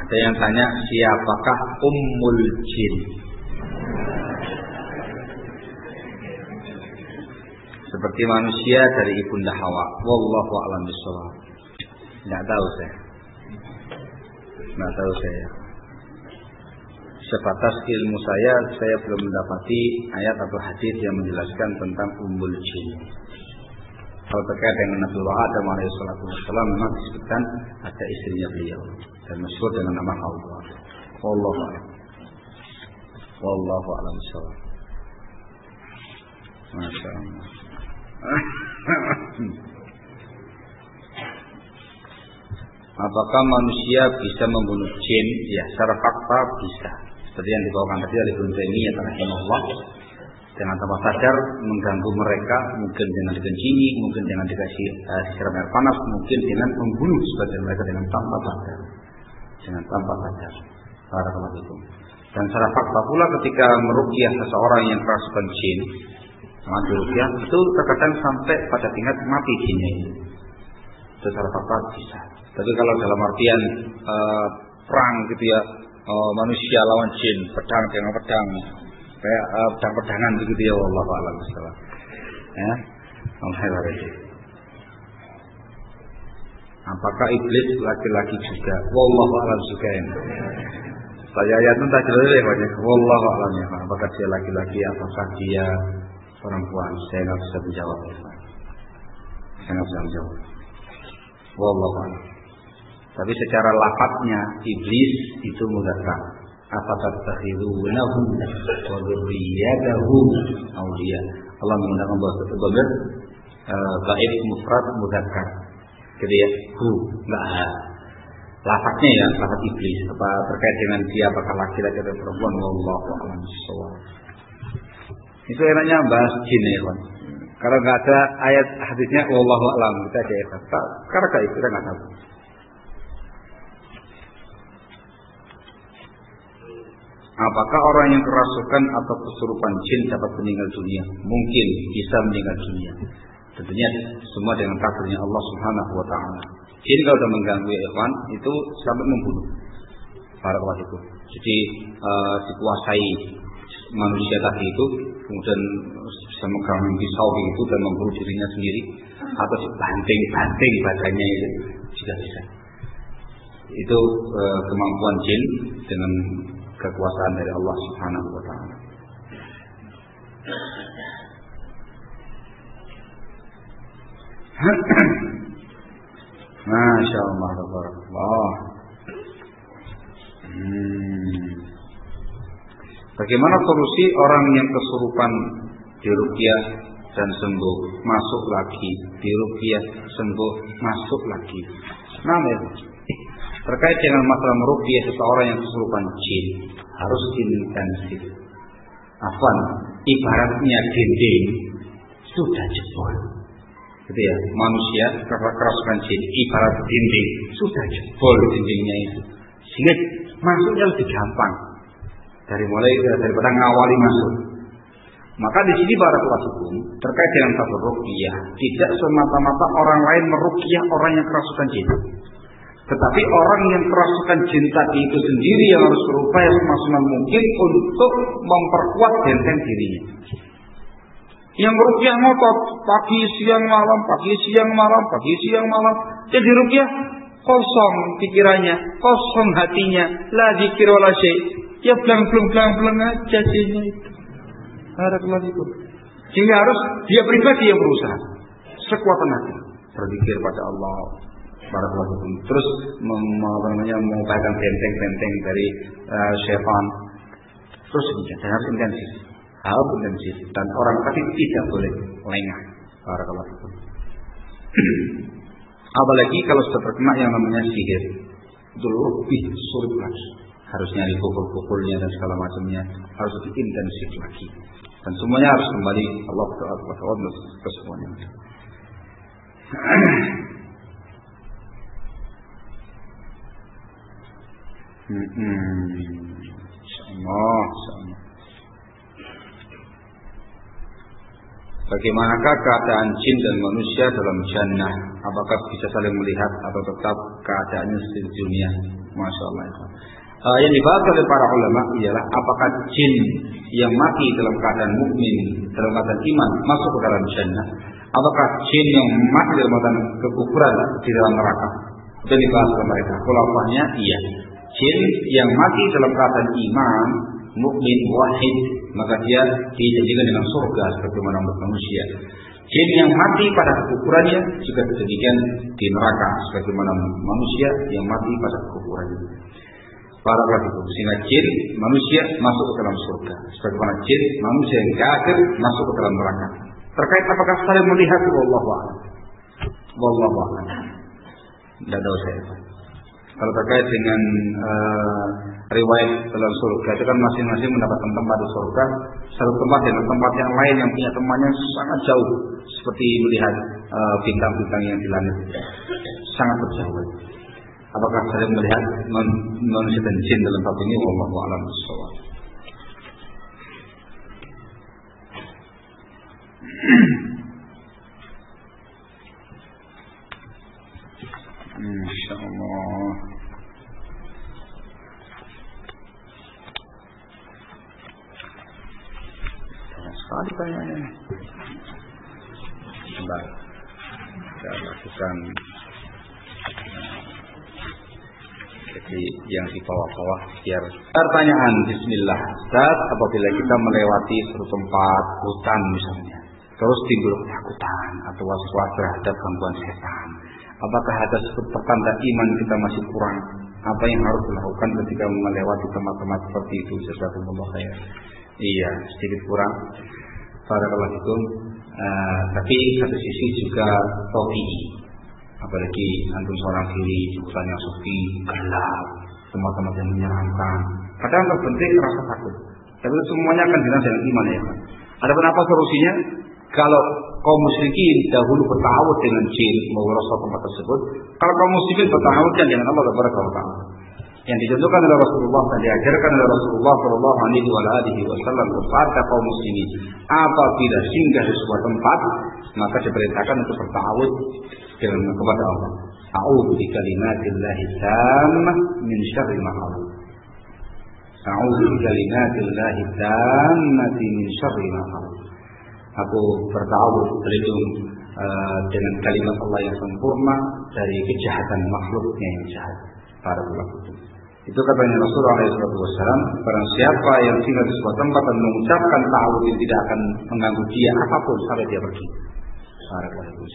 Ada yang tanya, siapakah Ummul Jin? Seperti manusia dari Ibunda Hawa. Wallahu a'lam bishawab. Tidak tahu saya. Sebatas ilmu saya belum mendapati ayat atau hadis yang menjelaskan tentang Ummul Jin. Kalau terkait dengan Nabiullah Adam alaihissalam memang disebutkan ada istrinya beliau dan masyhur dengan nama Hawa. Wallahu a'lam bishawab. Masya Allah. Apakah manusia bisa membunuh jin? Ya, secara fakta bisa. Seperti yang dibawakan tadi oleh Ibnu Taimiyah rahimahullah, dengan tanpa sadar mengganggu mereka, mungkin dengan dikencing, mungkin dengan dikasih siram air panas, mungkin dengan membunuh sebagian mereka dengan tanpa sadar. Barakallahu fikum. Dan secara fakta pula ketika meruqyah seseorang yang kerasukan jin, diruqyah itu terkadang sampai pada tingkat mati jinnya itu. Itu secara fakta bisa. Tapi kalau dalam artian perang gitu ya, manusia lawan jin, pedang dengan pedang, kayak pedang-pedangan begitu ya, wallahu a'lam bishawab. Ya, alhamdulillah. Apakah iblis laki-laki juga? Wallahu a'lam juga ya. Saya ayat itu tak jelas ya, wallahu a'lam ya. Apakah dia laki-laki ataukah dia perempuan? Saya nggak bisa menjawab. Wallahu a'lam. Tapi secara lafadznya iblis itu mudzakkar. Afatattakhidunahu wa dzurriyyatahu awliya. Allah menggunakan bahasa dhamir gaib mufrad mudzakkar. Gitu ya. Enggak. Lafadznya ya lafaz iblis apa terkait dengan dia apakah laki-laki atau perempuan, wallahu a'lam bishawab. Itu enaknya bahas jin ya, kawan. Kalau enggak ada ayat hadisnya wallahu a'lam, kita aja ya. Karena gaib kita enggak tahu. Apakah orang yang kerasukan atau kesurupan jin dapat meninggal dunia? Mungkin bisa meninggal dunia. Tentunya semua dengan takdirnya Allah Subhanahu wa taala. Jin kalau sudah mengganggu ikhwan itu sampai membunuh. Barakallahu fikum. Jadi dikuasai manusia tadi itu, kemudian bisa megang pisau itu dan membunuh dirinya sendiri, atau banting badannya itu juga bisa. Itu kemampuan jin dengan kekuasaan dari Allah Subhanahu wa taala. Masya Allah, tabarakallah. Bagaimana solusi orang yang kesurupan diruqyah dan sembuh, masuk lagi, diruqyah sembuh, masuk lagi? Terkait dengan masalah meruqyah seseorang yang kesurupan jin harus intensif. Ibaratnya dinding sudah jebol. Gitu ya, manusia kerasukan jin ibarat dinding sudah jebol dindingnya itu, sehingga masuknya lebih gampang daripada ngawali masuk. Maka di sini barakallahu fikum terkait dengan satu ruqyah, tidak semata-mata orang lain meruqyah orang yang kerasukan jin, tetapi orang yang kerasukan jin tadi itu sendiri yang harus berupaya semaksimal mungkin untuk memperkuat benteng dirinya. Yang meruqyah ngotot pagi siang malam, jadi ruqyah kosong pikirannya, kosong hatinya, la dzikir wala syai', ya blang aja jinnya itu. Barakallahu fikum. Jadi harus dia pribadi yang berusaha sekuat tenaga berzikir pada Allah. Barakallahu fikum. Terus mengupayakan benteng-benteng dari syaitan. Terus harus intensif dan orang tadi tidak boleh lengah. Barakallahu fikum. Apalagi kalau sudah terkena yang namanya sihir, itu lebih sulit lagi. Harus nyari pukul-pukulnya dan segala macamnya, harus lebih intensif lagi. Dan semuanya harus kembali Allah ke semuanya. Insyaallah. Bagaimanakah keadaan jin dan manusia dalam jannah? Apakah bisa saling melihat atau tetap keadaannya seperti dunia? Masya Allah. Yang dibahas oleh para ulama ialah apakah jin yang mati dalam keadaan mukmin, dalam keadaan iman masuk ke dalam jannah, ataukah jin yang mati dalam keadaan kekufuran di dalam neraka. Itu dibahas oleh mereka. Khulafahnya iya. Jin yang mati dalam keadaan iman, mukmin, wahid, maka dia dijanjikan dengan surga sebagaimana manusia. Jin yang mati pada kekufurannya juga demikian di neraka sebagaimana manusia yang mati pada kekufurannya. Para itu sehingga jin manusia masuk ke dalam surga sebagaimana jin manusia yang kafir masuk ke dalam neraka. Terkait apakah saling melihat, wallahu a'lam. Wallahu a'lam. Tidak tahu saya. Kalau terkait dengan riwayat dalam surga itu kan masing-masing mendapatkan tempat di surga, satu tempat dengan tempat yang lain yang punya temannya sangat jauh, seperti melihat bintang-bintang yang di langit, sangat berjauhan. Apakah saling melihat manusia dan jin dalam bab ini? Wallahu a'lam bishawab. Insyaallah. Sekali tanyanya. Baik. Kita lakukan. Jadi yang di bawah-bawah biar. Pertanyaan, Bismillah. Ustaz, apabila kita melewati suatu tempat hutan misalnya, terus timbul ketakutan atau was-was terhadap gangguan setan, apakah ada pertanda iman kita masih kurang? Apa yang harus dilakukan ketika melewati tempat-tempat seperti itu? Jazakumullah khair. Iya, sedikit kurang. Barakallahu fikum. Tapi satu sisi juga tauhid. Apalagi antum seorang diri di hutan yang sepi, gelap, tempat-tempat yang menyeramkan. Kadang terbentuk rasa takut. Tapi semuanya akan dinamis dengan iman ya. Adapun apa solusinya? Kalau kaum musyrikin dahulu bertawud dengan jin mewarisi tempat tersebut, kalau kaum muslimin bertawud dengan Allah Subhanahu wa taala. Yang dicontohkan oleh Rasulullah dan diajarkan oleh Rasulullah Shallallahu Alaihi Wasallam kepada kaum muslimin, apabila singgah di sebuah tempat, maka diperintahkan untuk bertawud dengan kepada Allah. A'udzu bikalimatillahi tammah min syarri ma khalaq. A'udzu bikalimatillahi tammah min syarri ma khalaq. Aku bertawud berlindung dengan kalimat Allah yang sempurna dari kejahatan makhluknya yang jahat. Para ulama itu katanya Rasulullah SAW, barang siapa yang tinggal di sebuah tempat dan mengucapkan ta'awudz yang tidak akan mengganggu dia apapun sampai dia pergi.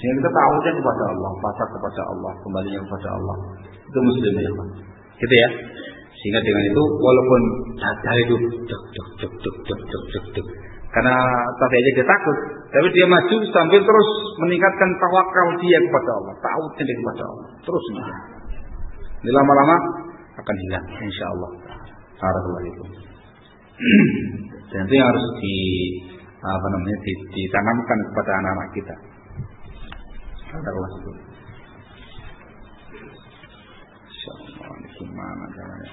Sehingga kita ta'awudznya kepada Allah, pasrah kepada Allah, kembalinya kepada Allah. Itu muslim ya, Pak. Gitu ya. Sehingga dengan itu walaupun dada itu duk. Karena tadi aja dia takut, tapi dia maju sambil terus meningkatkan tawakal dia kepada Allah, ta'awudznya dia kepada Allah. Terus ini lama-lama akan hilang, insyaallah. Barakallahu fikum. Dan itu yang harus ditanamkan kepada anak-anak kita. Barakallahu fikum. Insyaallah, gimana caranya?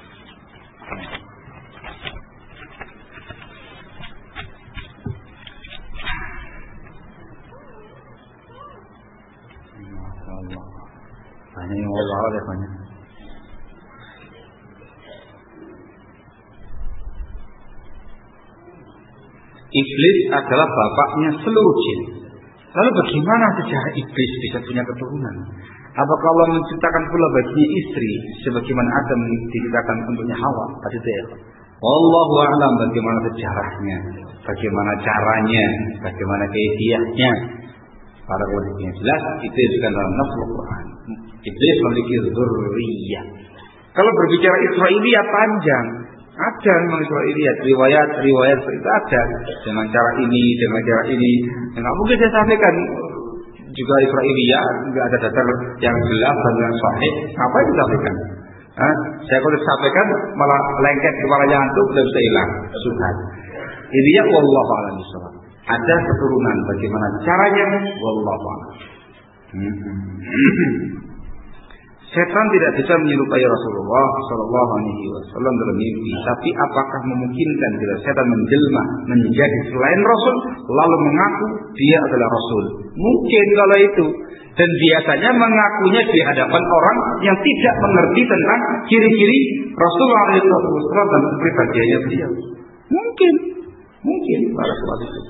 Masyaallah. Banyak yang Allah banyak. Iblis adalah bapaknya seluruh jin. Lalu bagaimana sejarah iblis bisa punya keturunan? Apakah Allah menciptakan pula baginya istri sebagaimana Adam diciptakan untuknya Hawa? Tadi itu ya. Wallahu a'lam bagaimana sejarahnya, bagaimana caranya, bagaimana kaifiahnya. Para ulama yang jelas itu juga dalam nafsul Quran. Iblis memiliki dzurriyyah. Kalau berbicara Israiliyat panjang. Ada memang Israiliyat, riwayat itu ada dengan cara ini. Nggak mungkin saya sampaikan juga Israiliyat, nggak ada dasar yang jelas dan yang sahih. Apa yang disampaikan? Saya kalau sampaikan malah lengket kepalanya antum sudah bisa hilang. Sudah. Ini ya wallahu a'lam bishawab. Ada keturunan, bagaimana caranya? Wallahu a'lam. Setan tidak bisa menyerupai Rasulullah Shallallahu Alaihi Wasallam dalam mimpi. Tapi apakah memungkinkan bila setan menjelma menjadi selain Rasul lalu mengaku dia adalah Rasul? Mungkin kalau itu. Dan biasanya mengakunya di hadapan orang yang tidak mengerti tentang ciri-ciri Rasulullah SAW dan kepribadiannya beliau. Mungkin para sahabat itu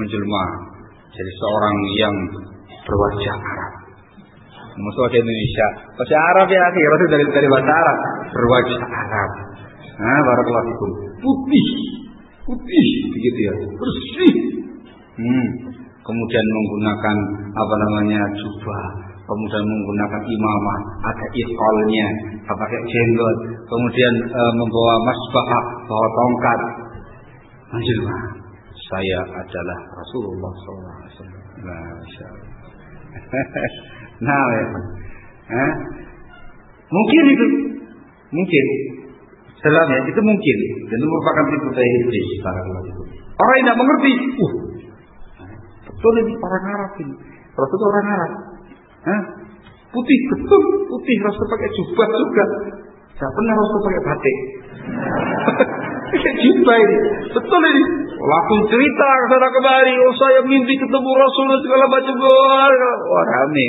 menjelma jadi seorang yang berwajah Arab. Maksud bahasa Indonesia, bahasa Arab ya, kira dari bahasa Arab, berwajah Arab. Barakallahu fikum. Putih, begitu ya, bersih. Kemudian menggunakan jubah, kemudian menggunakan imamah, ada iqalnya, pakai jenggot, kemudian membawa masbah, bawa tongkat. Menjelma, saya adalah Rasulullah SAW. Masya Allah. Mungkin itu, Salam ya, itu mungkin, dan itu merupakan tipu daya iblis. Orang yang tidak mengerti, betul ini orang Arab ini. Rasul orang Arab. Putih, betul. Putih, Rasul pakai jubah juga. Tidak pernah Rasul pakai batik. Pakai jubah ini. Betul ini. Langsung cerita ke sana kemari. Saya mimpi ketemu Rasul dan segala macam. Rame.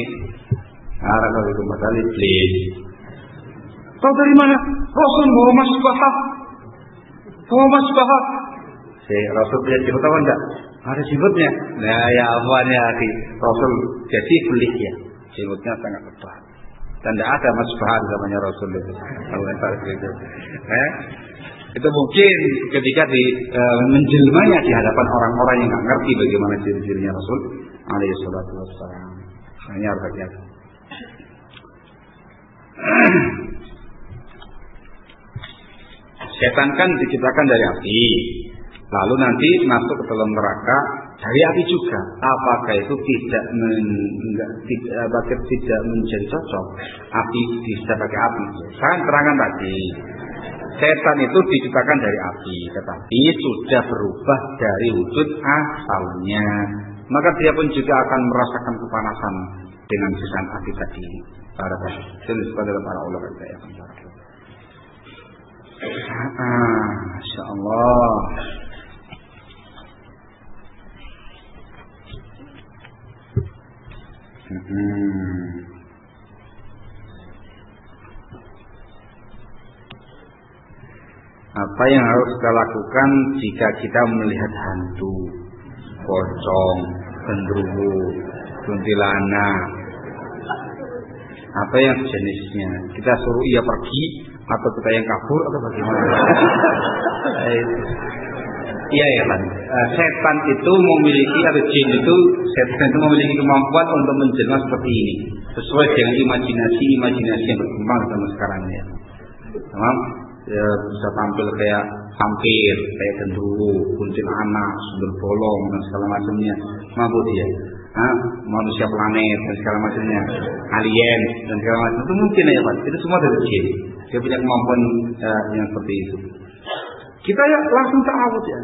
Kalau itu masalah iblis. Tahu dari mana? Rasul bawa masbah. Rasul punya jibut apa enggak? Ada jibutnya. Nah ya aman ya akhi. Rasul jadi belik ya. Jibutnya sangat tebal. Dan tidak ada masbahan namanya Rasul itu. Itu mungkin ketika menjelmanya di hadapan orang-orang yang nggak ngerti bagaimana ciri-cirinya Rasul alaihi salatu wassalam. Hanya harus hati-hati. Setan kan diciptakan dari api, lalu nanti masuk ke dalam neraka dari api juga. Apakah itu tidak menjadi cocok? Api bisa pakai api. Saya terangkan tadi, setan itu diciptakan dari api, tetapi sudah berubah dari wujud asalnya. Maka dia pun juga akan merasakan kepanasan dengan siksaan api tadi. Para ulama saya akan berkata. Masya Allah. Apa yang harus kita lakukan jika kita melihat hantu, pocong, genderuwo, kuntilanak, apa yang jenisnya? Kita suruh ia pergi atau kita yang kabur atau bagaimana? Iya ya kan. Setan itu memiliki atau jin itu setan itu memiliki kemampuan untuk menjelma seperti ini sesuai dengan imajinasi yang berkembang sama sekarang ya. Tamam? Ya, bisa tampil kayak vampir, kayak genderuwo, kuntilanak, sundel bolong dan segala macamnya. Mabuk dia. Manusia planet dan segala macamnya, alien dan segala macam itu mungkin ya Pak. Itu semua dari jin. Dia punya kemampuan yang seperti itu. Kita ya langsung ta'awud ya.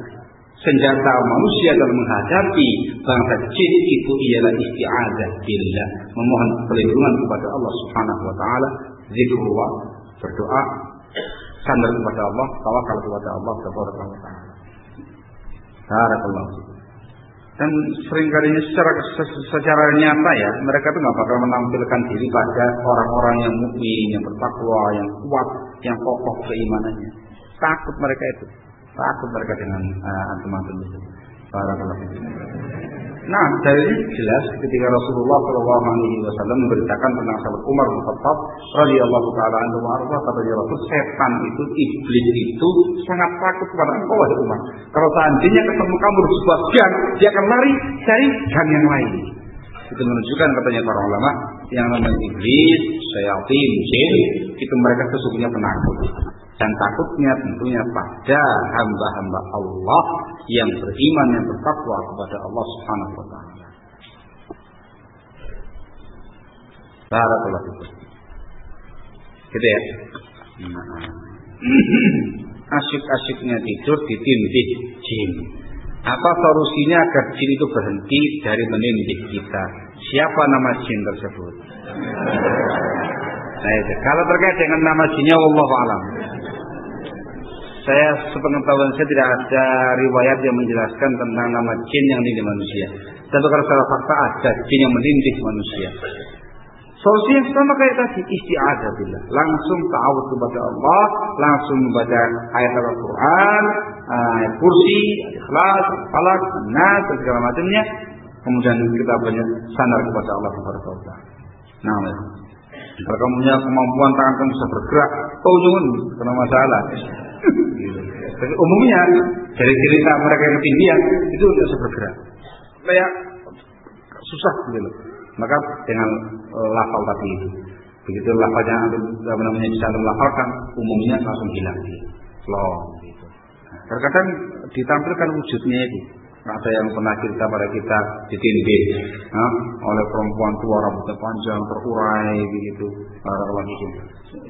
Senjata manusia dalam menghadapi bangsa jin itu ialah isti'adzah billah, memohon perlindungan kepada Allah Subhanahu wa taala, zikrullah, berdoa, sandar kepada Allah, tawakal kepada Allah Subhanahu wa taala. Barakallahu. Dan seringkali secara nyata ya, mereka itu nggak bakal menampilkan diri pada orang-orang yang mukmin, yang bertakwa, yang kuat, yang kokoh keimanannya. Takut mereka itu, takut mereka dengan antum-antum itu. Nah, dari ini jelas ketika Rasulullah SAW memberitakan tentang sahabat Umar bin Khattab radhiyallahu taala anhu warḍah, kata Rasul, setan itu, iblis itu sangat takut kepada engkau wahai Umar. Kalau seandainya ketemu kamu di sebuah gang, dia akan lari cari gang yang lain. Itu menunjukkan katanya para ulama yang namanya iblis, syaitan, jin, itu mereka sesungguhnya penakut. Dan takutnya tentunya pada hamba-hamba Allah yang beriman, yang bertakwa kepada Allah Subhanahu wa taala. Barakallahu fikum. Gitu ya. Asyik-asyiknya tidur ditindih jin. Apa solusinya agar jin itu berhenti dari menindih kita? Siapa nama jin tersebut? Nah, kalau terkait dengan nama jinnya, wallahu a'lam. Sepengetahuan saya tidak ada riwayat yang menjelaskan tentang nama jin yang menindih manusia. Tapi kalau secara fakta ada jin yang menindih manusia. Solusi yang sama kayak tadi, isti'adzah billah. Langsung ta'awudz kepada Allah, langsung membaca ayat Al-Quran, ayat kursi, ikhlas, falak, nas, dan segala macamnya. Kemudian kita banyak sandar kepada Allah Subhanahu wa taala. Nah, kalau kamu punya kemampuan tangan kamu bisa bergerak, jangan kena masalah. Tapi umumnya dari cerita mereka yang ketindian itu tidak bisa bergerak, kayak susah gitu. Maka dengan lafal tadi itu, begitu lafalnya bisa melafalkan, umumnya langsung hilang slow gitu. Terkadang ditampilkan wujudnya itu. Ada yang pernah cerita pada kita ditindih oleh perempuan tua rambutnya panjang terurai begitu, gitu.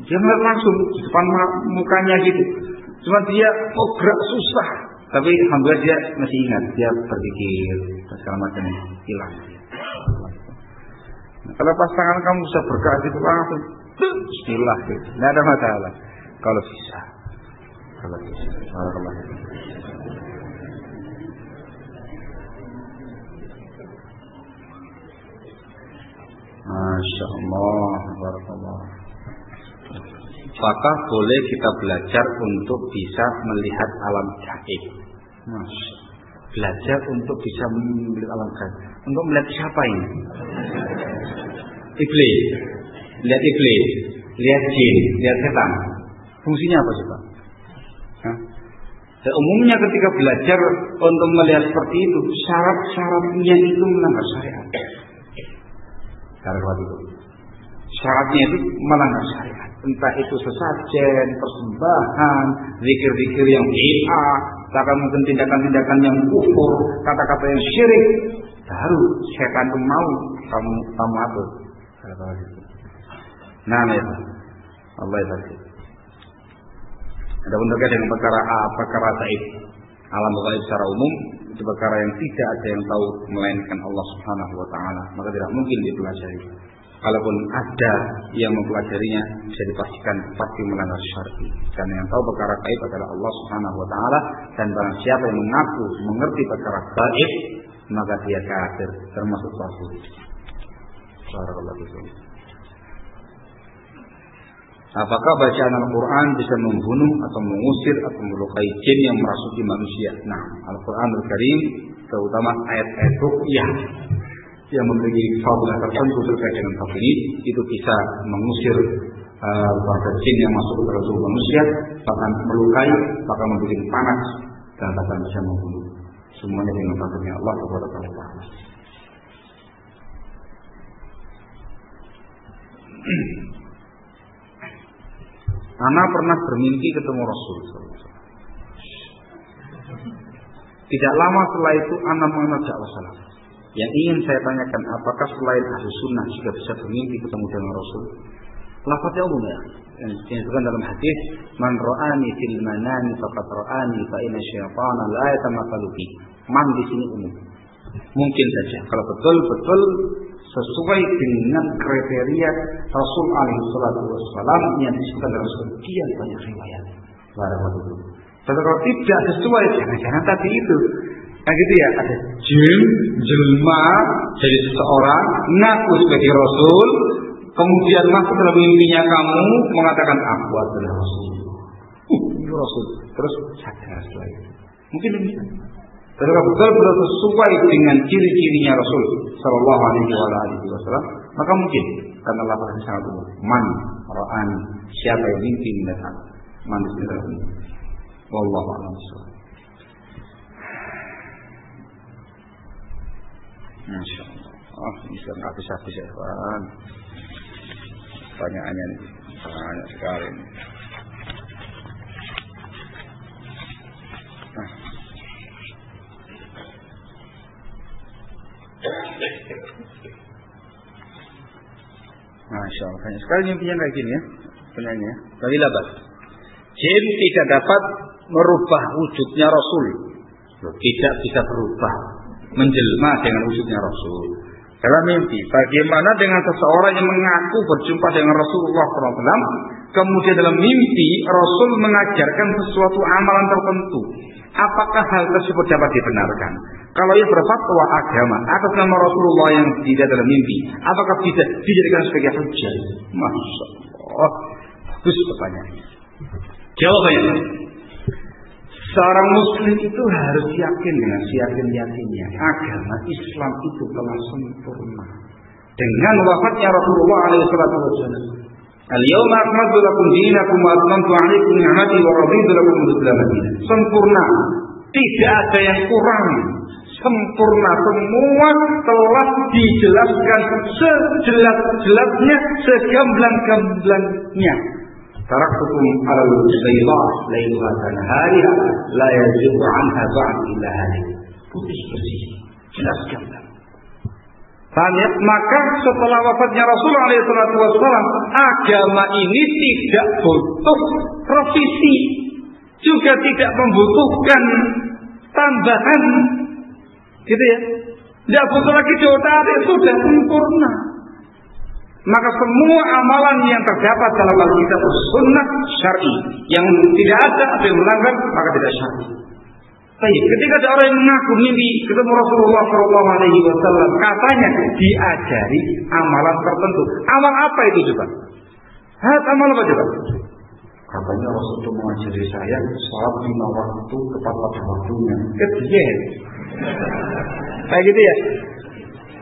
Dia melihat langsung di depan mukanya gitu. Cuma dia gerak susah, tapi alhamdulillah dia masih ingat, dia berpikir segala macam hilang. Nah, kalau pas tangan kamu bisa bergerak gitu langsung, bismillah gitu. Tidak ada masalah. Kalau bisa. Masya Allah, barakallah. Apakah boleh kita belajar untuk bisa melihat alam gaib? Belajar untuk bisa melihat alam gaib. Untuk melihat siapa ini? Iblis. Lihat iblis, lihat jin, lihat setan. Fungsinya apa sih Pak? Umumnya ketika belajar untuk melihat seperti itu, syarat-syaratnya itu melanggar syariat. Syaratnya itu melanggar syariat. Entah itu sesajen, persembahan, zikir-zikir yang bid'ah, bahkan mungkin tindakan-tindakan yang kufur, kata-kata yang syirik, baru setan itu mau kamu atur. Nah, Allah itu. Adapun terkait dengan perkara gaib, alam gaib secara umum itu perkara yang tidak ada yang tahu melainkan Allah Subhanahu wa taala, maka tidak mungkin dipelajari. Kalaupun ada yang mempelajarinya, bisa dipastikan pasti melanggar syar'i. Karena yang tahu perkara gaib adalah Allah Subhanahu wa taala, dan barang siapa yang mengaku mengerti perkara gaib, maka dia kafir, termasuk kafir. Barakallahu fiikum. Apakah bacaan Al-Quran bisa membunuh atau mengusir atau melukai jin yang merasuki manusia? Nah, Al-Quran Al-Karim, terutama ayat-ayat ruqyah yang memiliki fadilah tertentu terkait dengan hal ini, itu bisa mengusir warga jin yang masuk ke dalam tubuh manusia, bahkan melukai, bahkan membuat panas, dan bahkan bisa membunuh. Semuanya dengan fadilnya Allah Subhanahu wa taala. Ana pernah bermimpi ketemu Rasul. Tidak lama setelah itu Ana mengenal dakwah salaf. Yang ingin saya tanyakan, apakah selain ahli sunnah juga bisa bermimpi ketemu dengan Rasul? Lafaznya umum ya. Yang disebutkan dalam hadis, "Man ra'ani fil manami faqad ra'ani fa inna syaitana la yatamatsalu bi." Man di sini umum. Mungkin saja kalau betul-betul sesuai dengan kriteria Rasul alaihi salatu wassalam yang disebutkan dalam sekian banyak riwayat. Tapi kalau tidak sesuai, jangan-jangan tadi itu. Nah gitu ya, ada jin, jelma, jadi seseorang ngaku sebagai Rasul, kemudian masuk dalam mimpinya kamu mengatakan aku adalah Rasul. Ini Rasul. Terus sadar setelah itu. Mungkin demikian. Tapi kalau betul-betul sesuai dengan ciri-cirinya Rasul Sallallahu Alaihi Wasallam, maka mungkin karena lafaznya sangat umum. Man ra'ani, siapa yang mimpi melihat aku. Man disini. Wallahu a'lam. Masya Allah. Ini sudah habis-habis ya Tuhan. Pertanyaannya ini banyak sekali. Masya Allah. Sekali mimpinya kayak gini ya. Penyanyi ya. Bagi labas. Jin tidak dapat merubah wujudnya Rasul. Tidak bisa berubah menjelma dengan wujudnya Rasul. Dalam mimpi, bagaimana dengan seseorang yang mengaku berjumpa dengan Rasulullah SAW, kemudian dalam mimpi Rasul mengajarkan sesuatu amalan tertentu, apakah hal tersebut dapat dibenarkan? Kalau ia berfatwa agama atas nama Rasulullah yang tidak dalam mimpi, apakah bisa dijadikan sebagai hujjah? Masya Allah. Bagus pertanyaannya. Jawabannya, seorang muslim itu harus yakin dengan seyakin-yakinnya agama Islam itu telah sempurna dengan wafatnya Rasulullah SAW. Al-yawma akmaltu lakum dinakum wa atmamtu 'alaikum ni'mati wa raditu lakum al-Islam dinan. Sempurna, tidak ada yang kurang. Sempurna, semua telah dijelaskan sejelas-jelasnya, segamblang-gamblangnya. Taraktukum 'alal baydah lailuha kanahariha la yazighu 'anha ba'd illa halik. Putih bersih, jelas gamblang. Maka setelah wafatnya Rasulullah SAW, agama ini tidak butuh revisi, juga tidak membutuhkan tambahan, gitu ya. Tidak butuh lagi diotarik, sudah sempurna. Maka semua amalan yang terdapat dalam Alkitab sunnah syar'i, yang tidak ada atau yang melanggar maka tidak syar'i. Baik, ketika ada orang yang mengaku mimpi ketemu Rasulullah SAW, katanya diajari amalan tertentu. Amal apa itu coba? Amal apa coba? Katanya Rasulullah mengajari saya salat 5 waktu tepat pada waktunya. Kejadian. Kayak gitu ya.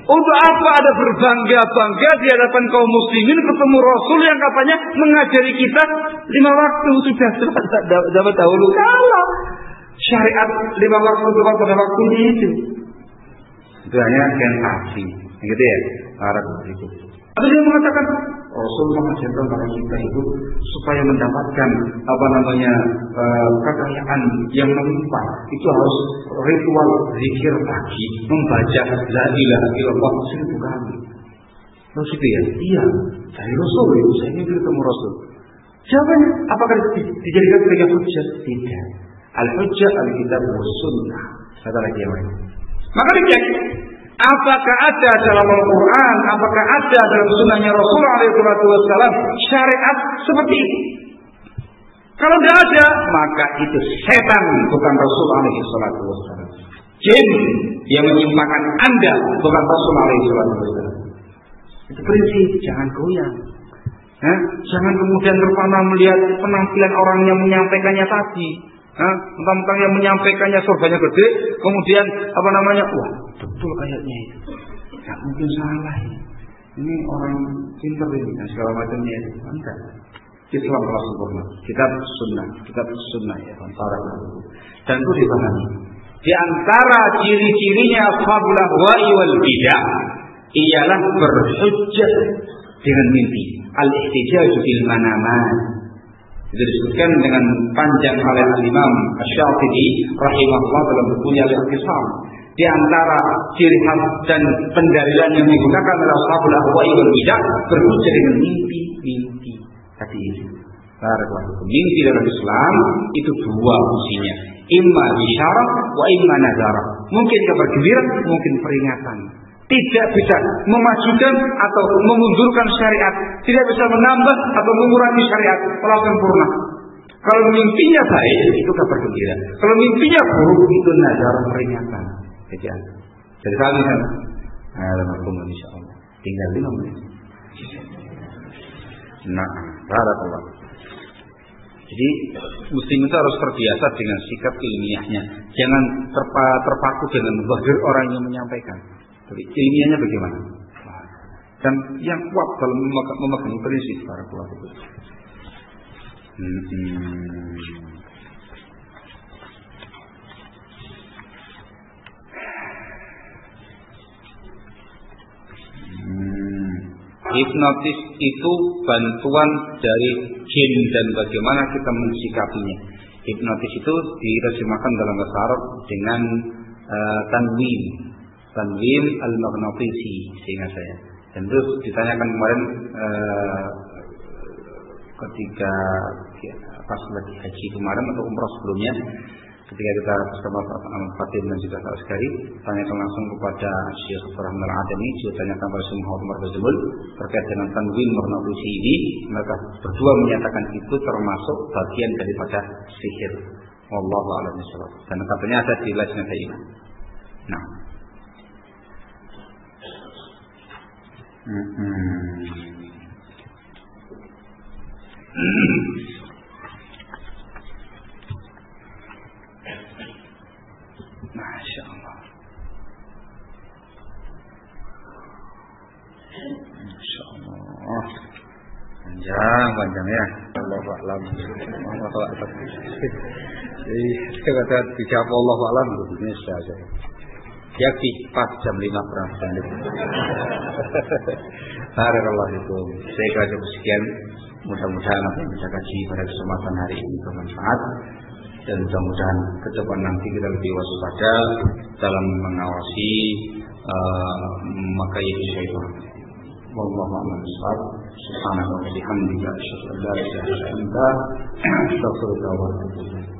Untuk apa ada berbangga-bangga di hadapan kaum muslimin ketemu Rasul yang katanya mengajari kita 5 waktu sudah dapat dahulu kala. Syariat 5 waktu tepat pada waktunya itu hanya sensasi, gitu ya. Arab itu. Ada yang mengatakan Rasul mengajarkan kepada kita itu supaya mendapatkan kekayaan yang melimpah itu harus ritual zikir pagi, membaca la ilaha illallah 1000 kali. Terus itu ya? Iya, dari Rasul itu saya ingin ketemu Rasul. Jawabannya, apakah dijadikan sebagai hujjah? Tidak. Al-hujjah al-kitab wa sunnah. Kata lagi yang lain. Maka dicek, apakah ada dalam Al-Quran, apakah ada dalam sunnahnya Rasulullah SAW syariat seperti ini? Kalau tidak ada, maka itu setan, bukan Rasulullah SAW. Jin yang menyimpangkan Anda, bukan Rasulullah SAW. Itu prinsip, jangan goyang. Jangan kemudian terpana melihat penampilan orang yang menyampaikannya tadi. Tentang yang menyampaikannya surganya gede, kemudian wah betul kayaknya itu, nggak mungkin salah ini orang pintar ini dan segala macamnya itu. Enggak, Islam telah sempurna, kitab sunnah ya antara dan itu dipahami. Di antara ciri-cirinya ashabul ahwa'i wal bidah ialah berhujjah dengan mimpi, al-ihtijaj bil manamat. Itu disebutkan dengan panjang oleh Imam Asy-Syafi'i rahimahullah dalam bukunya Al-Iqtisam. Di antara ciri khas dan pendalilan yang digunakan oleh ashabul ahwa'i wal bidah berhujjah dengan mimpi tadi itu. Mimpi dalam Islam itu 2 fungsinya, imma bisyarah wa imma nazarah. Mungkin kabar gembira, mungkin peringatan. Tidak bisa memajukan atau memundurkan syariat, tidak bisa menambah atau mengurangi syariat, telah sempurna. Kalau mimpinya baik, itu kabar gembira. Kalau mimpinya buruk, itu nazar peringatan. Jadi kami kan, alhamdulillah insyaallah. Tinggal 5 menit. Nah, barakallah. Jadi muslim itu harus terbiasa dengan sikap ilmiahnya. Jangan terpaku dengan zahir orang yang menyampaikan. Jadi ilmiahnya bagaimana? Dan yang kuat dalam memegang prinsip para pelaku. Hipnotis itu bantuan dari jin dan bagaimana kita mensikapinya. Hipnotis itu diterjemahkan dalam bahasa Arab dengan tanwim al-maghnatisi, seingat saya. Dan terus ditanyakan kemarin ketika pas lagi haji kemarin atau umrah sebelumnya, Ketika kita bersama Pak Fatim dan juga Pak Askari, tanyakan langsung kepada Syekh Rahman Al-Adami, juga tanyakan kepada Syekh Muhammad Umar Bazmul terkait dengan tanwin warna putih ini. Mereka berdua menyatakan itu termasuk bagian daripada sihir. Wallahu a'lam bishawab. Dan katanya ada di Lajnah Daimah. Nah. Masya Allah. Masya Allah. Panjang ya. Allahu a'lam. Allahu a'lam. Saya kata dijawab Allahu a'lam begini saja. Yakti pas jam 5 kurang menit. Barakallahu fikum. Saya kira sekian. Mudah-mudahan apa yang kita kaji pada kesempatan hari ini bermanfaat. Dan mudah-mudahan ke depan nanti kita lebih waspada dalam mengawasi makayid syaitan. Wallahu a'lam bishawab. Subhanahu wa bihamdika asyhadu an la ilaha illa anta astaghfiruka wa atubu ilaik.